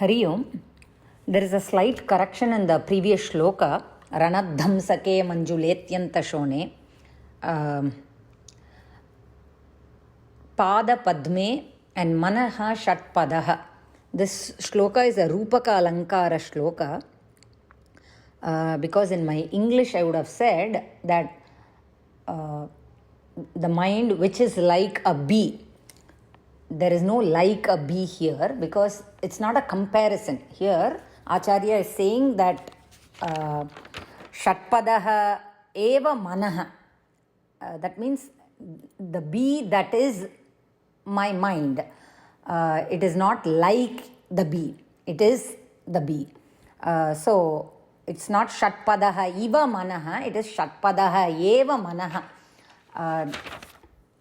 Hari Om. There is a slight correction in the previous shloka. Ranadhamsake manjuletyanta shone. Pada padme and manaha shatpadaha. This shloka is a Rupaka Alankara shloka. Because in my English I would have said that the mind which is like a bee. There is no like a bee here because it's not a comparison. Here Acharya is saying that Shatpadaha eva manaha. That means the bee that is my mind. It is not like the bee. It is the bee. So it's not Shatpadaha eva manaha. It is Shatpadaha eva manaha.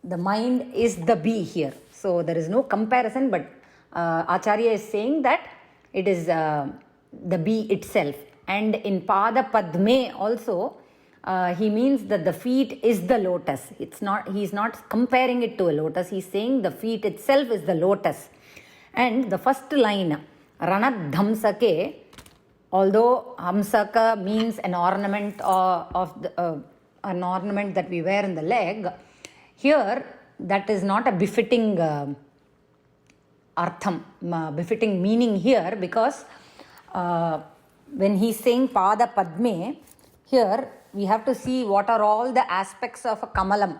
The mind is the bee here. So there is no comparison, but Acharya is saying that it is the bee itself. And in Pada Padme also, he means that the feet is the lotus. He is not comparing it to a lotus. He is saying the feet itself is the lotus. And the first line, Ranat Dhamsake, although Hamsaka means an ornament an ornament that we wear in the leg, here that is not a befitting artham, befitting meaning here, because when he is saying Pada Padme, here we have to see what are all the aspects of a kamalam.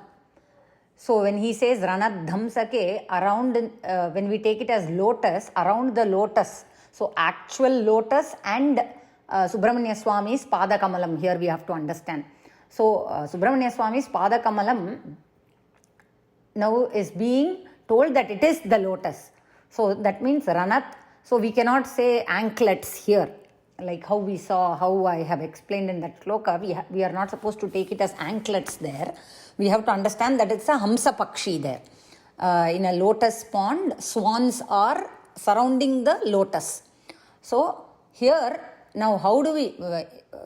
So when he says Ranat Dhamsake, around, when we take it as lotus, around the lotus, so actual lotus and Subramanya Swami's Pada Kamalam, here we have to understand. So Subramanya Swami's Pada Kamalam now is being told that it is the lotus. So that means Ranat. So we cannot say anklets here, like how we saw, how I have explained in that shloka. We are not supposed to take it as anklets there. We have to understand that it's a Hamsa Pakshi there. In a lotus pond, swans are surrounding the lotus. So here, now how do we,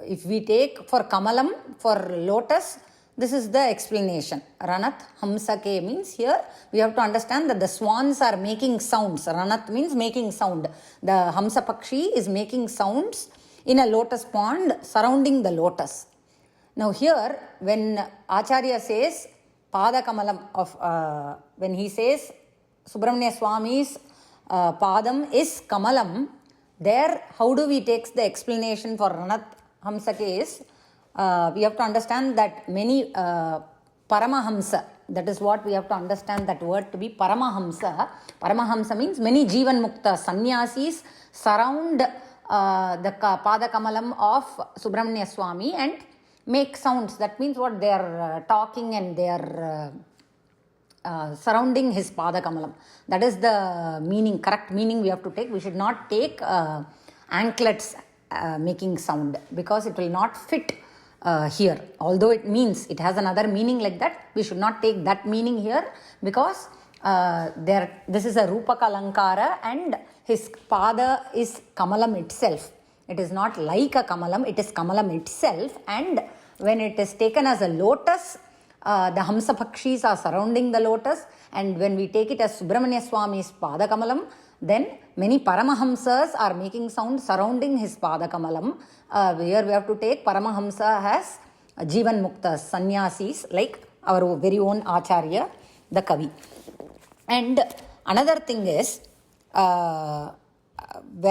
if we take for Kamalam, for lotus, this is the explanation. Ranat Hamsake means here we have to understand that the swans are making sounds. Ranat means making sound. The Hamsa Pakshi is making sounds in a lotus pond surrounding the lotus. Now here when Acharya says Pada Kamalam of, when he says Subramanya Swami's Padam is Kamalam, there how do we take the explanation for Ranat Hamsake is, we have to understand that many Paramahamsa, that is what we have to understand that word to be Paramahamsa. Paramahamsa means many Jivan Mukta Sannyasis surround the Pada Kamalam of Subramanya Swami and make sounds. That means what they are talking and they are surrounding his Pada Kamalam. That is the meaning, correct meaning we have to take. We should not take anklets making sound because it will not fit here. Although it means, it has another meaning like that, we should not take that meaning here because this is a Rupaka Alankara and his Pada is Kamalam itself. It is not like a Kamalam, it is Kamalam itself, and when it is taken as a lotus, the Hamsa Pakshis are surrounding the lotus, and when we take it as Subramanya Swami's Pada Kamalam, then many Paramahamsas are making sound surrounding his Pada Kamalam. Here we have to take Paramahamsa as Jivan Mukta Sannyasis, like our very own Acharya, the Kavi. And another thing is, where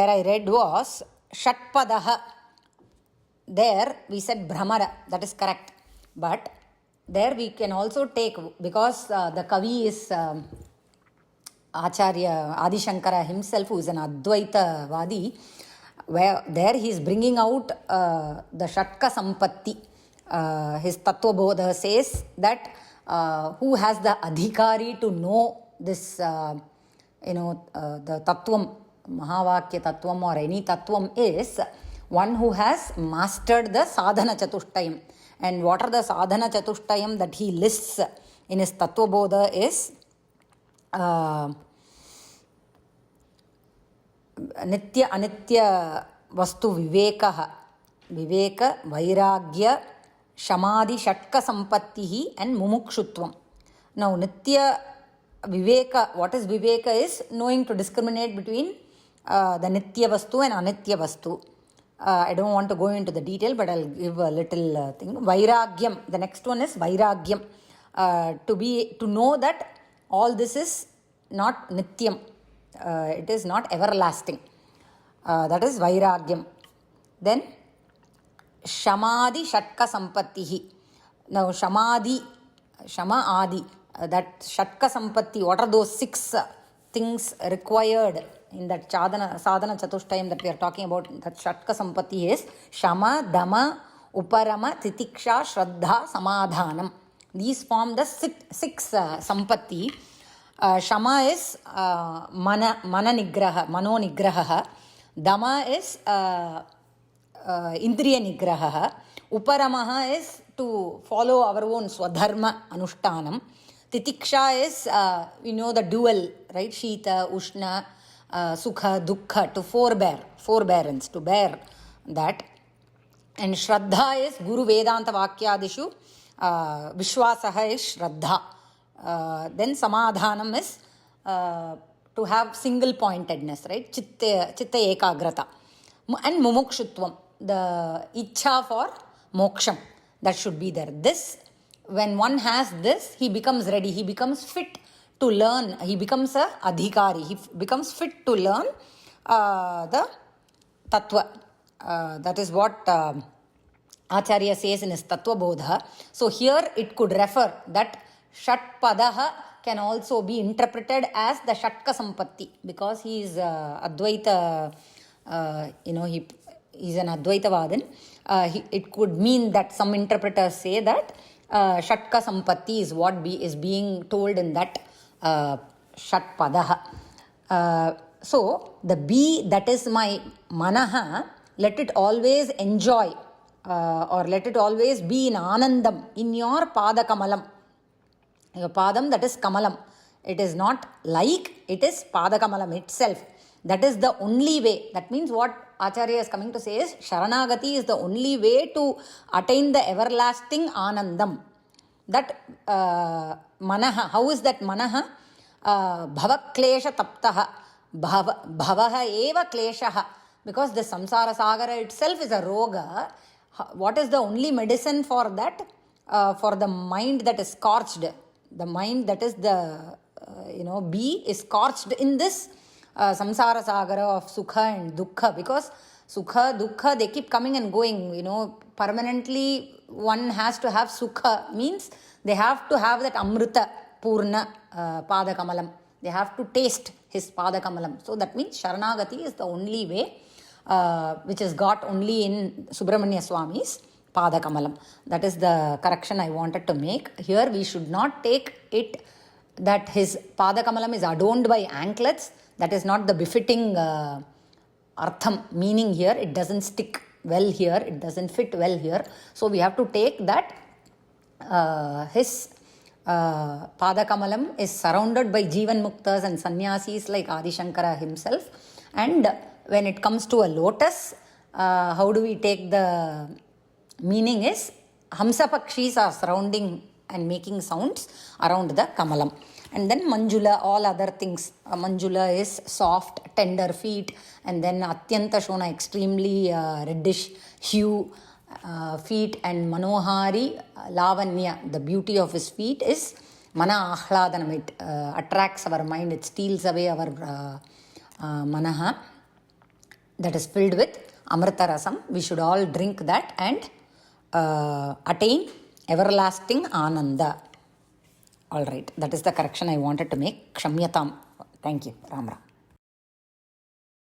I read was Shatpadaha. There we said Brahmara, that is correct. But there we can also take, because the Kavi is Acharya Adi Shankara himself, who is an Advaita Vadi, where there he is bringing out the Shatka Sampatti. His Tattva says that who has the adhikari to know this, the Tattvam, Mahavakya Tattvam or any Tattvam is one who has mastered the Sadhana Chatushtayam. And what are the Sadhana Chatushtayam that he lists in his Tattva Bodha is Nitya Anitya Vastu Vivekaha, Viveka, Vairagya, Shamadhi, Shatka Sampattihi and Mumukshutvam. Now Nitya Viveka, what is Viveka is knowing to discriminate between the Nitya Vastu and Anitya Vastu. I don't want to go into the detail, but I'll give a little thing. Vairagyam. The next one is Vairagyam. To know that all this is not Nityam. It is not everlasting. That is Vairagyam. Then Shamadhi Shatka Sampattihi. Now Shamadhi, Shama Adi, that Shatka Sampatti, what are those 6 things required in that sadhana chatushtayam that we are talking about? That Shatka Sampatti is Shama, Dama, Uparama, Titiksha, Shraddha, Samadhanam. These form the 6 Sampatti. Shama is Mano Nigraha. Dama is Indriya Nigraha. Uparamaha is to follow our own Swadharma Anushtanam. Titiksha is, the dual, right? Shita, Ushna, Sukha, Dukkha, to forbearance, to bear that. And Shraddha is Guru Vedanta Vakyadishu. Vishwasaha is Shraddha. Then Samadhanam is to have single pointedness, right? Chitta Ekagrata. And Mumukshutvam, the Ichha for Moksham, that should be there. This, when one has this, he becomes ready, he becomes fit to learn, he becomes a adhikari, he becomes fit to learn the tattva. That is what Acharya says in his Tattva Bodha. So here it could refer that Shat Padaha can also be interpreted as the Shatka Sampatti, because he is Advaita, he's an Advaitavadan. It could mean that some interpreters say that Shatka Sampatti is what is being told in that Shat Padaha. So the B, that is my Manaha, let it always enjoy or let it always be in Anandam, in your Pada Kamalam. Your Padam, that is Kamalam. It is not like, it is Pada Kamalam itself. That is the only way. That means what Acharya is coming to say is Sharanagati is the only way to attain the everlasting Anandam. That Manaha, how is that Manaha? Bhava Klesha Taptaha. Bhavaha Eva Kleshaha. Because the Samsara Sagara itself is a roga. What is the only medicine for that? For the mind that is scorched. The mind that is the, B is scorched in this samsara sagara of sukha and dukkha, because sukha, dukkha, they keep coming and going, permanently one has to have sukha, means they have to have that amrita purna pada kamalam. They have to taste his pada kamalam. So that means Sharanagati is the only way, which is got only in Subramanya Swami's Pada Kamalam. That is the correction I wanted to make. Here we should not take it that his Pada Kamalam is adorned by anklets. That is not the befitting artham, meaning here. It doesn't stick well here. It doesn't fit well here. So we have to take that his Pada Kamalam is surrounded by Jivan Muktas and Sannyasis like Adi Shankara himself. And when it comes to a lotus, how do we take the meaning is Hamsa Pakshis are surrounding and making sounds around the Kamalam. And then Manjula, all other things. Manjula is soft, tender feet. And then Atyanta Shona, extremely reddish hue feet. And Manohari, Lavanya, the beauty of his feet is Mana Ahladanam. It attracts our mind, it steals away our Manaha. That is filled with Amrita Rasam. We should all drink that and attain everlasting Ananda. All right, that is the correction I wanted to make. Kshamyatam. Thank you. Ram Ram.